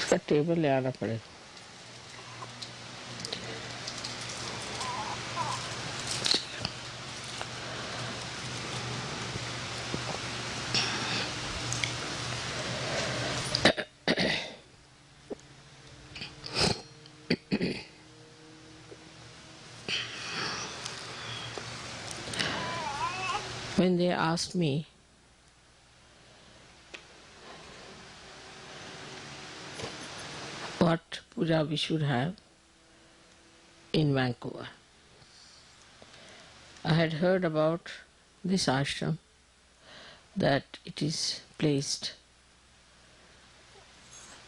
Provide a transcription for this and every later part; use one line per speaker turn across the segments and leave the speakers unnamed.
इसका टेबल ले आना पड़ेगा. When they asked me what puja we should have in Vancouver, I had heard about this ashram, that it is placed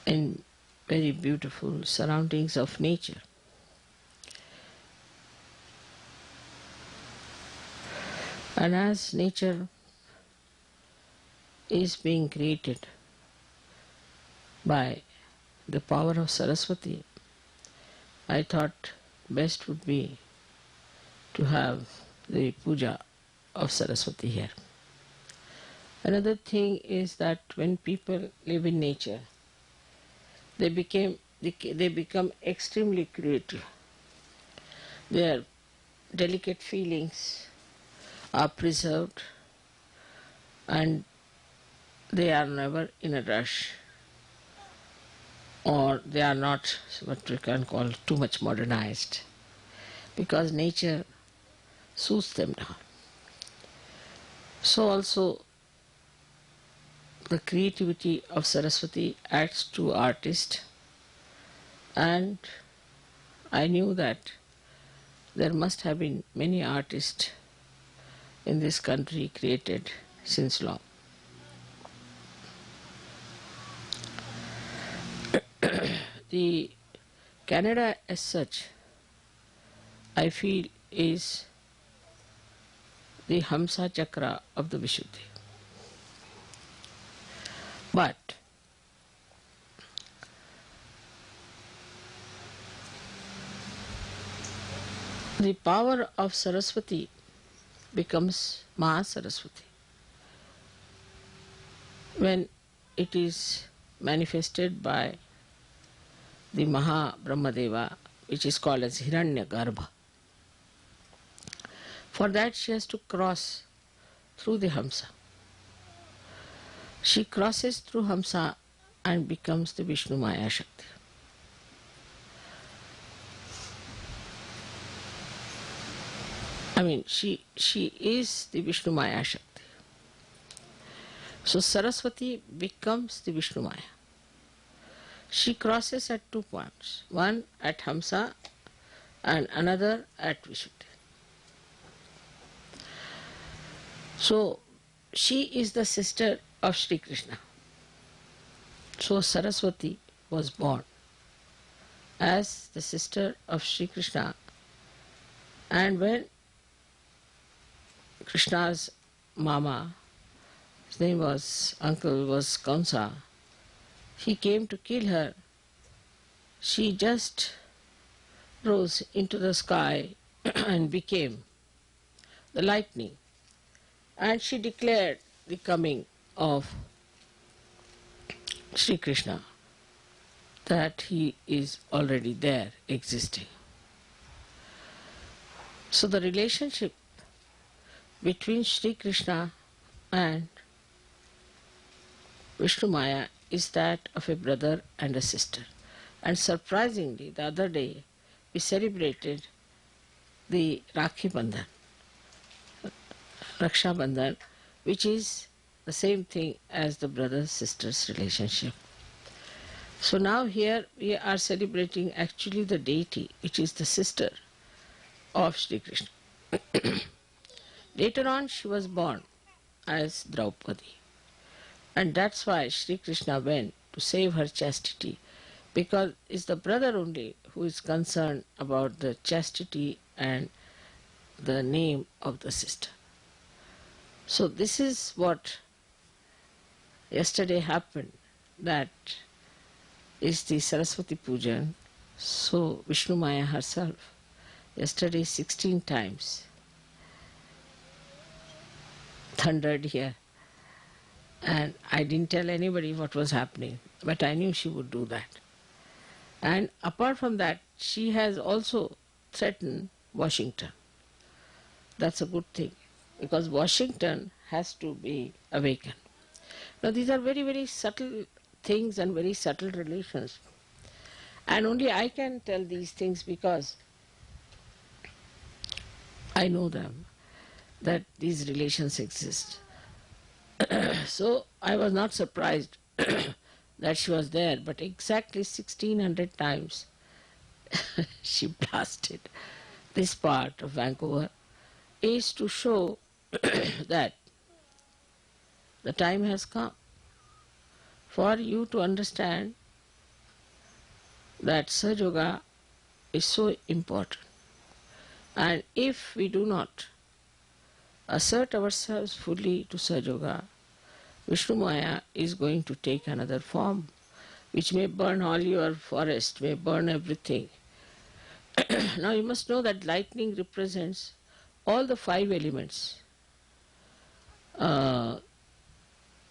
in very beautiful surroundings of nature. And as nature is being created by the power of Saraswati, I thought best would be to have the puja of Saraswati here. Another thing is that when people live in nature, they become extremely creative. Their delicate feelings are preserved and they are never in a rush, or they are not what we can call too much modernized, because nature soothes them down. So also the creativity of Saraswati adds to artists, and I knew that there must have been many artists in this country created since long. The Canada as such, I feel, is the Hamsa Chakra of the Vishuddhi. But the power of Saraswati becomes Maha Saraswati when it is manifested by the Maha Brahmadeva, which is called as Hiranyagarbha. For that she has to cross through the Hamsa. She crosses through Hamsa and becomes the Vishnumaya Shakti. I mean, she is the Vishnumaya Shakti. So Saraswati becomes the Vishnumaya. She crosses at 2 points, one at Hamsa and another at Vishuddhi. So she is the sister of Shri Krishna. So Saraswati was born as the sister of Shri Krishna, and when Krishna's mama, his name was, uncle was Kamsa, he came to kill her, she just rose into the sky and became the lightning, and she declared the coming of Shri Krishna, that he is already there, existing. So the relationship between Shri Krishna and Vishnumaya is that of a brother and a sister. And surprisingly, the other day we celebrated the Rakhi Bandhan, Raksha Bandhan, which is the same thing as the brother-sister's relationship. So now here we are celebrating actually the deity, which is the sister of Shri Krishna. Later on she was born as Draupadi, and that's why Shri Krishna went to save her chastity, because it's the brother only who is concerned about the chastity and the name of the sister. So this is what yesterday happened, that is the Saraswati Pujan. So Vishnumaya herself yesterday 16 times thundered here, and I didn't tell anybody what was happening, but I knew she would do that. And apart from that, she has also threatened Washington. That's a good thing, because Washington has to be awakened. Now these are very, very subtle things and very subtle relations. And only I can tell these things because I know them, that these relations exist. So I was not surprised that she was there, but exactly 1600 times she blasted this part of Vancouver is to show that the time has come for you to understand that Sahajayoga is so important. And if we do not assert ourselves fully to Sahajayoga, Vishnumaya is going to take another form, which may burn all your forest, may burn everything. Now you must know that lightning represents all the 5 elements in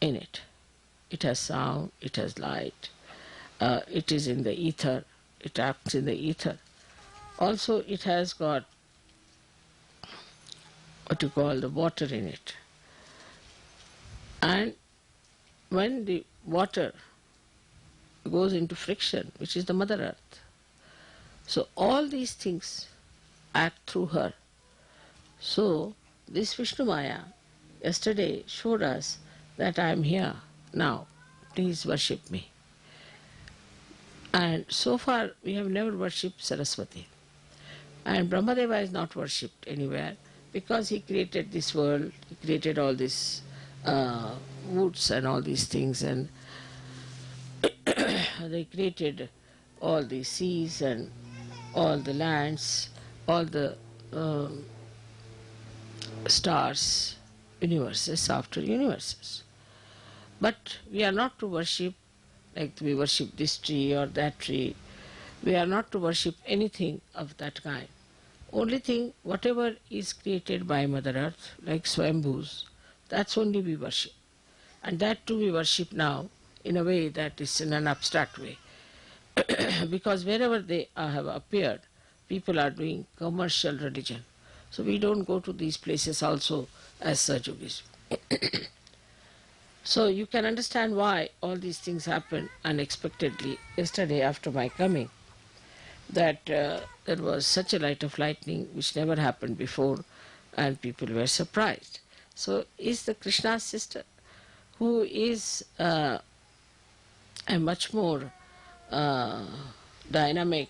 it. It has sound, it has light, it is in the ether, it acts in the ether. Also it has got what you call the water in it. And when the water goes into friction, which is the Mother Earth, so all these things act through her. So this Vishnumaya yesterday showed us that I am here now, please worship me. And so far we have never worshipped Saraswati. And Brahmadeva is not worshipped anywhere because he created this world, he created all these woods and all these things, and they created all the seas and all the lands, all the stars, universes after universes. But we are not to worship like we worship this tree or that tree. We are not to worship anything of that kind. Only thing, whatever is created by Mother Earth, like Swambhus, that's only we worship. And that too we worship now in a way that is in an abstract way. Because wherever they have appeared, people are doing commercial religion. So we don't go to these places also as Sahajogis. So you can understand why all these things happened unexpectedly yesterday after my coming. That there was such a light of lightning which never happened before, and people were surprised. So is the Krishna's sister, who is a much more dynamic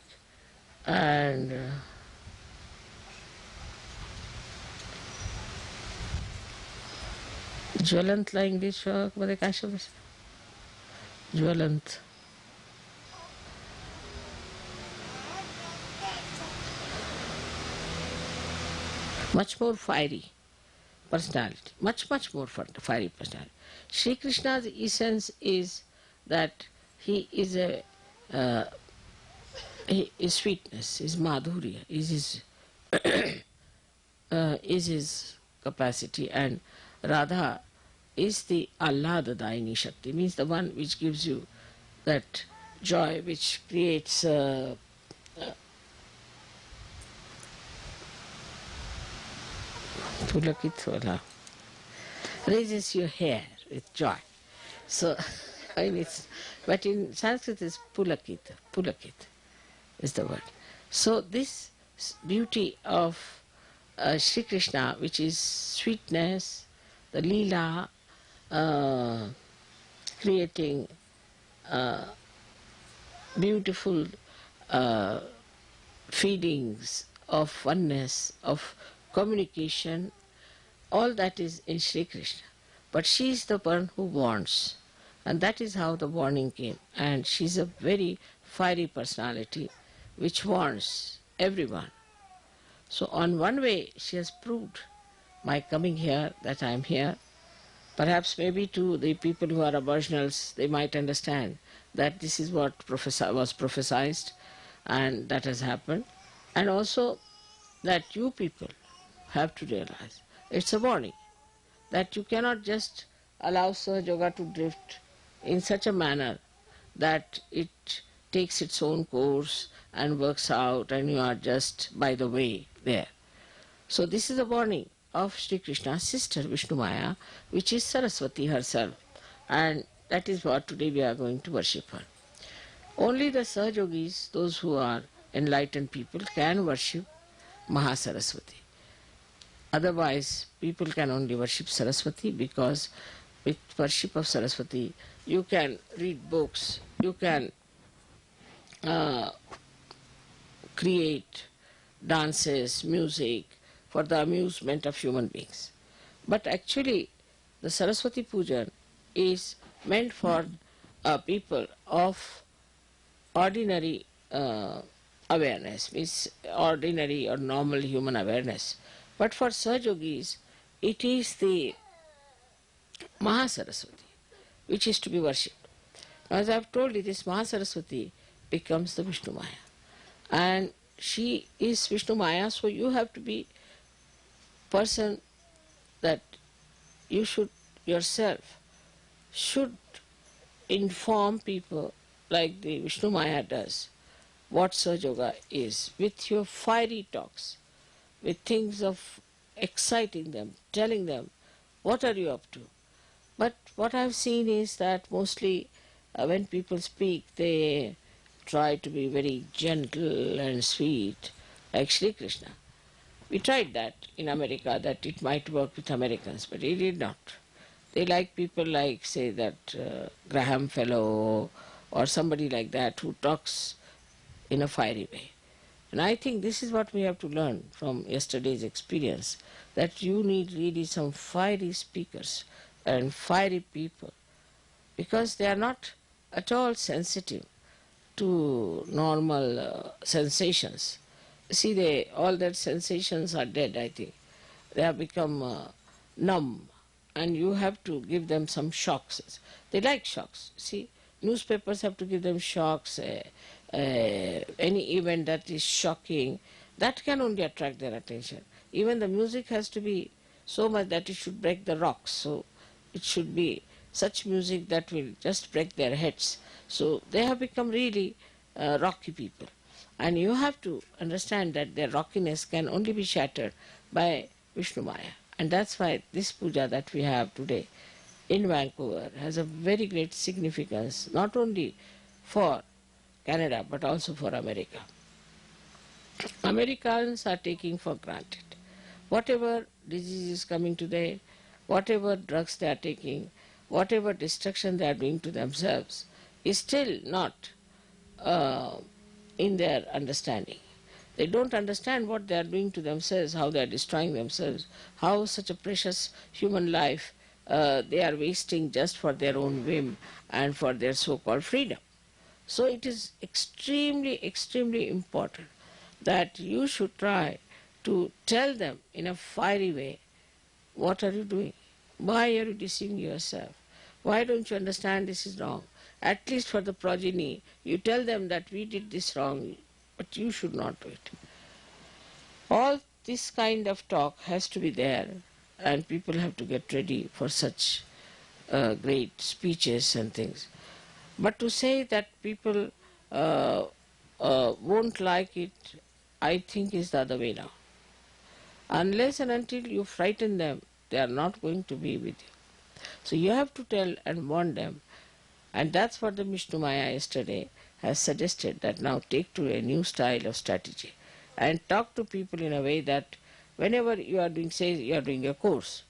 and ज्वलंत ला English मध्ये काय शब्द ज्वलंत much more fiery personality, much more fiery personality. Shri Krishna's essence is that he is his sweetness, his madhurya, is his capacity, and Radha is the Ahladadayini Shakti, means the one which gives you that joy, which creates raises your hair with joy. So, I mean, but in Sanskrit it's pulakit is the word. So this beauty of Shri Krishna, which is sweetness, the Leela, creating beautiful feelings of oneness, of communication, all that is in Shri Krishna. But she is the one who warns, and that is how the warning came. And she is a very fiery personality which warns everyone. So on one way she has proved my coming here that I am here. Perhaps maybe to the people who are aboriginals, they might understand that this is what was prophesied and that has happened. And also that you people have to realize it's a warning that you cannot just allow Sahajayoga to drift in such a manner that it takes its own course and works out, and you are just by the way there. So this is a warning of Sri Krishna's sister Vishnumaya, which is Saraswati herself, and that is what today we are going to worship her. Only the Sahajogis, those who are enlightened people, can worship Mahasaraswati. Otherwise, people can only worship Saraswati, because with worship of Saraswati, you can read books, you can create dances, music for the amusement of human beings. But actually, the Saraswati Pujan is meant for people of ordinary awareness, means ordinary or normal human awareness. But for Sahajogis, it is the Mahasaraswati which is to be worshipped. As I have told you, this Mahasaraswati becomes the Vishnumaya. And she is Vishnumaya, so you have to be person that you should yourself should inform people like the Vishnumaya does what Sahajayoga is, with your fiery talks, with things of exciting them, telling them what are you up to. But what I have seen is that mostly when people speak, they try to be very gentle and sweet, like Shri Krishna. We tried that in America, that it might work with Americans, but it did not. They like people like, say, that Graham fellow or somebody like that who talks in a fiery way. And I think this is what we have to learn from yesterday's experience, that you need really some fiery speakers and fiery people, because they are not at all sensitive to normal sensations. See, all their sensations are dead, I think. They have become numb, and you have to give them some shocks. They like shocks. See, newspapers have to give them shocks. Any event that is shocking, that can only attract their attention. Even the music has to be so much that it should break the rocks. So it should be such music that will just break their heads. So they have become really rocky people. And you have to understand that their rockiness can only be shattered by Vishnumaya. And that's why this puja that we have today in Vancouver has a very great significance, not only for Canada but also for America. Americans are taking for granted whatever disease is coming today, whatever drugs they are taking, whatever destruction they are doing to themselves is still not in their understanding. They don't understand what they are doing to themselves, how they are destroying themselves, how such a precious human life they are wasting just for their own whim and for their so-called freedom. So it is extremely, extremely important that you should try to tell them in a fiery way, what are you doing? Why are you deceiving yourself? Why don't you understand this is wrong? At least for the progeny, you tell them that we did this wrong, but you should not do it. All this kind of talk has to be there, and people have to get ready for such great speeches and things. But to say that people won't like it, I think is the other way now. Unless and until you frighten them, they are not going to be with you. So you have to tell and warn them. And that's what the Vishnumaya yesterday has suggested, that now take to a new style of strategy and talk to people in a way that whenever you are doing, say you are doing a course,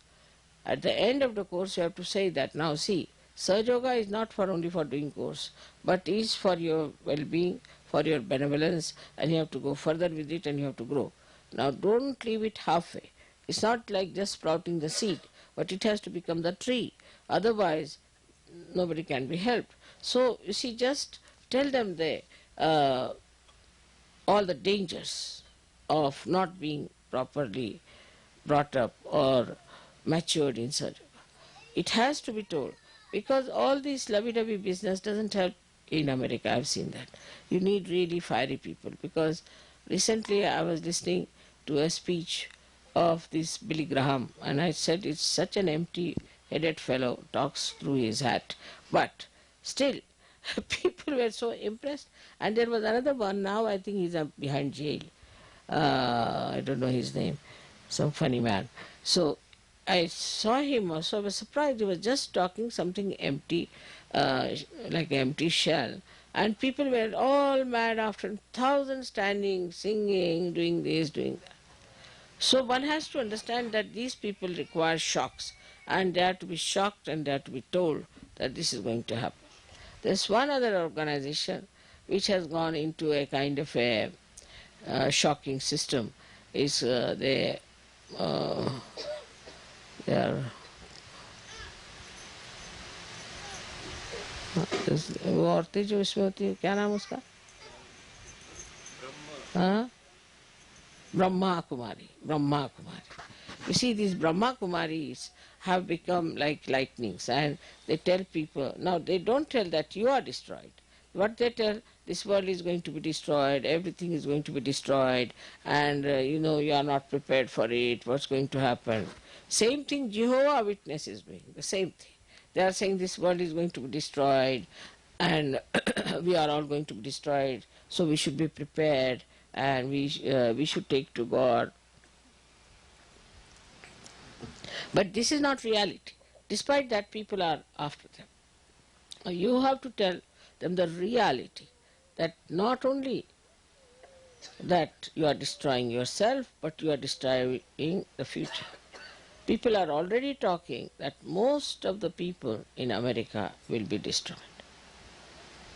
at the end of the course you have to say that, now see, Sahajayoga is not for only for doing course, but is for your well-being, for your benevolence, and you have to go further with it and you have to grow. Now don't leave it halfway. It's not like just sprouting the seed, but it has to become the tree. Otherwise, nobody can be helped. So, you see, just tell them all the dangers of not being properly brought up or matured in Sahajayoga. It has to be told, because all this lovey-dovey business doesn't help in America. I've seen that. You need really fiery people, because recently I was listening to a speech of this Billy Graham, and I said it's such an empty-headed fellow, talks through his hat, but still People were so impressed. And there was another one, now I think he's behind jail. I don't know his name, some funny man. So I saw him also, I was surprised. He was just talking something empty, like an empty shell. And people were all mad after, thousands standing, singing, doing this, doing that. So one has to understand that these people require shocks, and they have to be shocked and they have to be told that this is going to happen. There's one other organization which has gone into a kind of a shocking system. Is they are वो औरतें जो इसमें होती है, क्या नाम उसका? हाँ, Brahma Kumari. Brahma Kumari. You see, these Brahma Kumaris have become like lightnings, and they tell people, now they don't tell that you are destroyed. What they tell, this world is going to be destroyed, everything is going to be destroyed, and you are not prepared for it, what's going to happen. Same thing Jehovah Witness is doing, the same thing. They are saying this world is going to be destroyed, and we are all going to be destroyed, so we should be prepared, and we should take to God. But this is not reality. Despite that, people are after them. You have to tell them the reality, that not only that you are destroying yourself, but you are destroying the future. People are already talking that most of the people in America will be destroyed.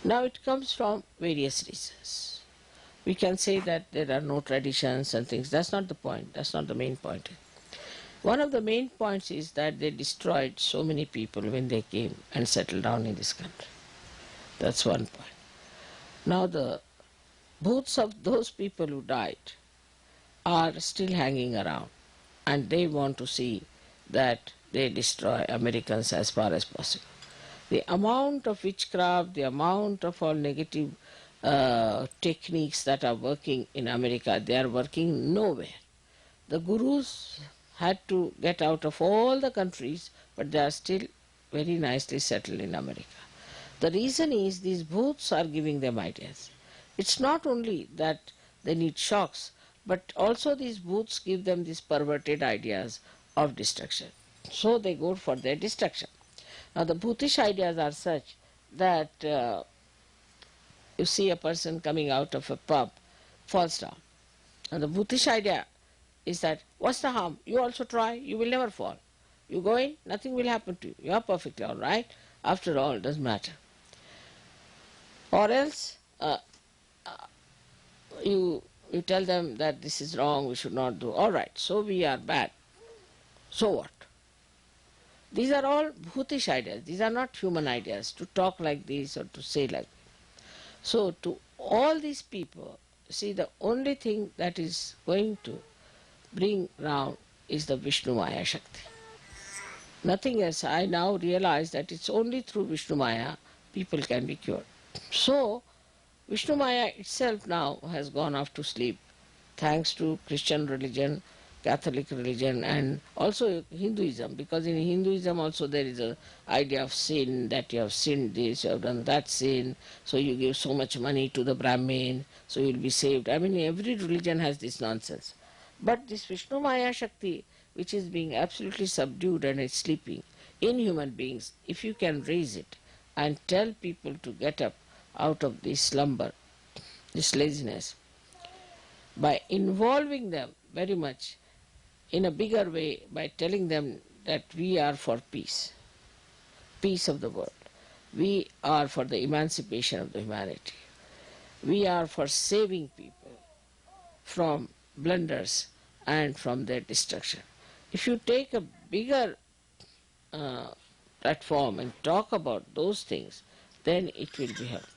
Now it comes from various reasons. We can say that there are no traditions and things. That's not the point. That's not the main point. One of the main points is that they destroyed so many people when they came and settled down in this country. That's one point. Now the booths of those people who died are still hanging around, and they want to see that they destroy Americans as far as possible. The amount of witchcraft, the amount of all negative techniques that are working in America, they are working nowhere. The gurus had to get out of all the countries, but they are still very nicely settled in America. The reason is these booths are giving them ideas. It's not only that they need shocks, but also these booths give them these perverted ideas of destruction. So they go for their destruction. Now the bhoothish ideas are such that you see a person coming out of a pub, falls down. Now the bhoothish idea is that, what's the harm? You also try, you will never fall. You go in, nothing will happen to you. You are perfectly all right. After all, it doesn't matter. Or else you tell them that this is wrong, we should not do. All right, so we are bad. So what? These are all bhoothish ideas. These are not human ideas, to talk like this or to say like this. So to all these people, see, the only thing that is going to bring round is the Vishnumaya Shakti. Nothing else. I now realize that it's only through Vishnumaya people can be cured. So Vishnumaya itself now has gone off to sleep, thanks to Christian religion, Catholic religion, and also Hinduism, because in Hinduism also there is an idea of sin, that you have sinned this, you have done that sin, so you give so much money to the Brahmin, so you will be saved. I mean, every religion has this nonsense. But this Vishnumaya Shakti, which is being absolutely subdued and is sleeping in human beings, if you can raise it and tell people to get up out of this slumber, this laziness, by involving them very much in a bigger way, by telling them that we are for peace, peace of the world. We are for the emancipation of the humanity. We are for saving people from blunders and from their destruction. If you take a bigger platform and talk about those things, then it will be helped.